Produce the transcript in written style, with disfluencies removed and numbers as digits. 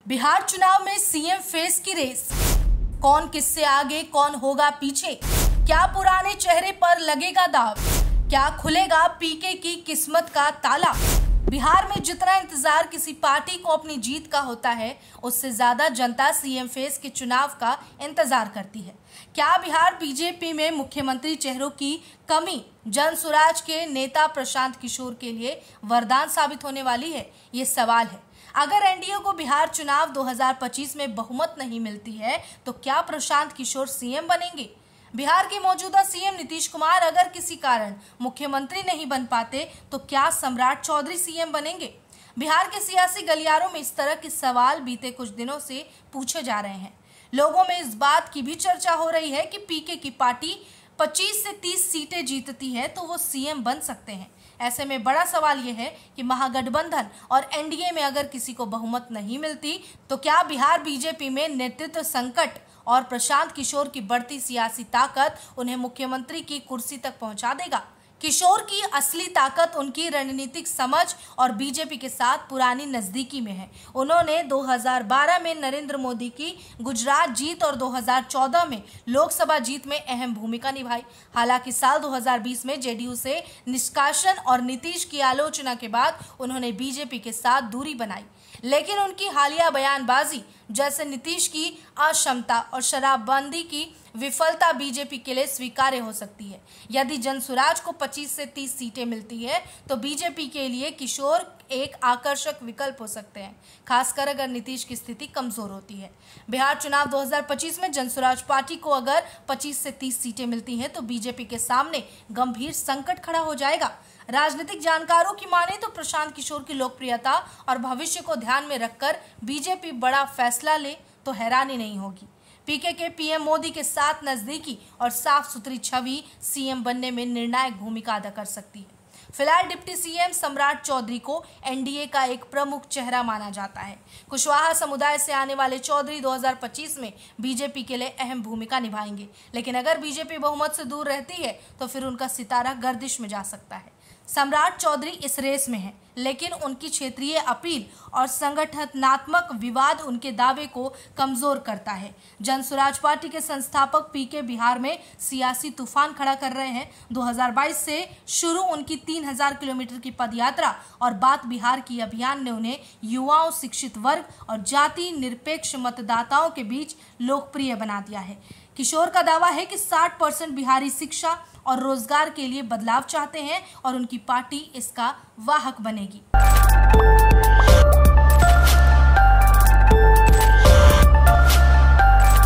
बिहार चुनाव में CM face की रेस, कौन किससे आगे कौन होगा पीछे, क्या पुराने चेहरे पर लगेगा दाव, क्या खुलेगा पीके की किस्मत का ताला। बिहार में जितना इंतजार किसी पार्टी को अपनी जीत का होता है, उससे ज्यादा जनता सीएम फेस के चुनाव का इंतजार करती है। क्या बिहार बीजेपी में मुख्यमंत्री चेहरों की कमी जनसुराज के नेता प्रशांत किशोर के लिए वरदान साबित होने वाली है? ये सवाल है। अगर एनडीए को बिहार चुनाव 2025 में बहुमत नहीं मिलती है, तो क्या प्रशांत किशोर सीएम बनेंगे? बिहार के मौजूदा सीएम नीतीश कुमार अगर किसी कारण मुख्यमंत्री नहीं बन पाते, तो क्या सम्राट चौधरी सीएम बनेंगे? बिहार के सियासी गलियारों में इस तरह के सवाल बीते कुछ दिनों से पूछे जा रहे हैं। लोगों में इस बात की भी चर्चा हो रही है कि पीके की पार्टी 25 से 30 सीटें जीतती है तो वो सीएम बन सकते हैं। ऐसे में बड़ा सवाल यह है कि महागठबंधन और एनडीए में अगर किसी को बहुमत नहीं मिलती, तो क्या बिहार बीजेपी में नेतृत्व संकट और प्रशांत किशोर की बढ़ती सियासी ताकत उन्हें मुख्यमंत्री की कुर्सी तक पहुंचा देगा? किशोर की असली ताकत उनकी रणनीतिक समझ और बीजेपी के साथ पुरानी नजदीकी में है। उन्होंने 2012 में नरेंद्र मोदी की गुजरात जीत और 2014 में लोकसभा जीत में अहम भूमिका निभाई। हालांकि साल 2020 में जेडीयू से निष्कासन और नीतीश की आलोचना के बाद उन्होंने बीजेपी के साथ दूरी बनाई, लेकिन उनकी हालिया बयानबाजी जैसे नीतीश की अक्षमता और शराबबंदी की विफलता बीजेपी के लिए स्वीकार्य हो सकती है। यदि जनसुराज को 25 से 30 सीटें मिलती है, तो बीजेपी के लिए किशोर एक आकर्षक विकल्प हो सकते हैं, खासकर अगर नीतीश की स्थिति कमजोर होती है। बिहार चुनाव 2025 में जनसुराज पार्टी को अगर 25 से 30 सीटें मिलती हैं, तो बीजेपी के सामने गंभीर संकट खड़ा हो जाएगा। राजनीतिक जानकारों की माने तो प्रशांत किशोर की लोकप्रियता और भविष्य को ध्यान में रखकर बीजेपी बड़ा फैसला ले तो हैरानी नहीं होगी। पीके के पीएम मोदी के साथ नजदीकी और साफ सुथरी छवि सीएम बनने में निर्णायक भूमिका अदा कर सकती है। फिलहाल डिप्टी सीएम सम्राट चौधरी को एनडीए का एक प्रमुख चेहरा माना जाता है। कुशवाहा समुदाय से आने वाले चौधरी 2025 में बीजेपी के लिए अहम भूमिका निभाएंगे, लेकिन अगर बीजेपी बहुमत से दूर रहती है, तो फिर उनका सितारा गर्दिश में जा सकता है। सम्राट चौधरी इस रेस में हैं, लेकिन उनकी क्षेत्रीय अपील और संगठनात्मक विवाद उनके दावे को कमजोर करता है। जनसुराज पार्टी के संस्थापक पीके बिहार में सियासी तूफान खड़ा कर रहे हैं। 2022 से शुरू उनकी 3000 किलोमीटर की पदयात्रा और बात बिहार की अभियान ने उन्हें युवाओं, शिक्षित वर्ग और जाति निरपेक्ष मतदाताओं के बीच लोकप्रिय बना दिया है। किशोर का दावा है कि 60% बिहारी शिक्षा और रोजगार के लिए बदलाव चाहते हैं और उनकी पार्टी इसका वाहक बनेगी।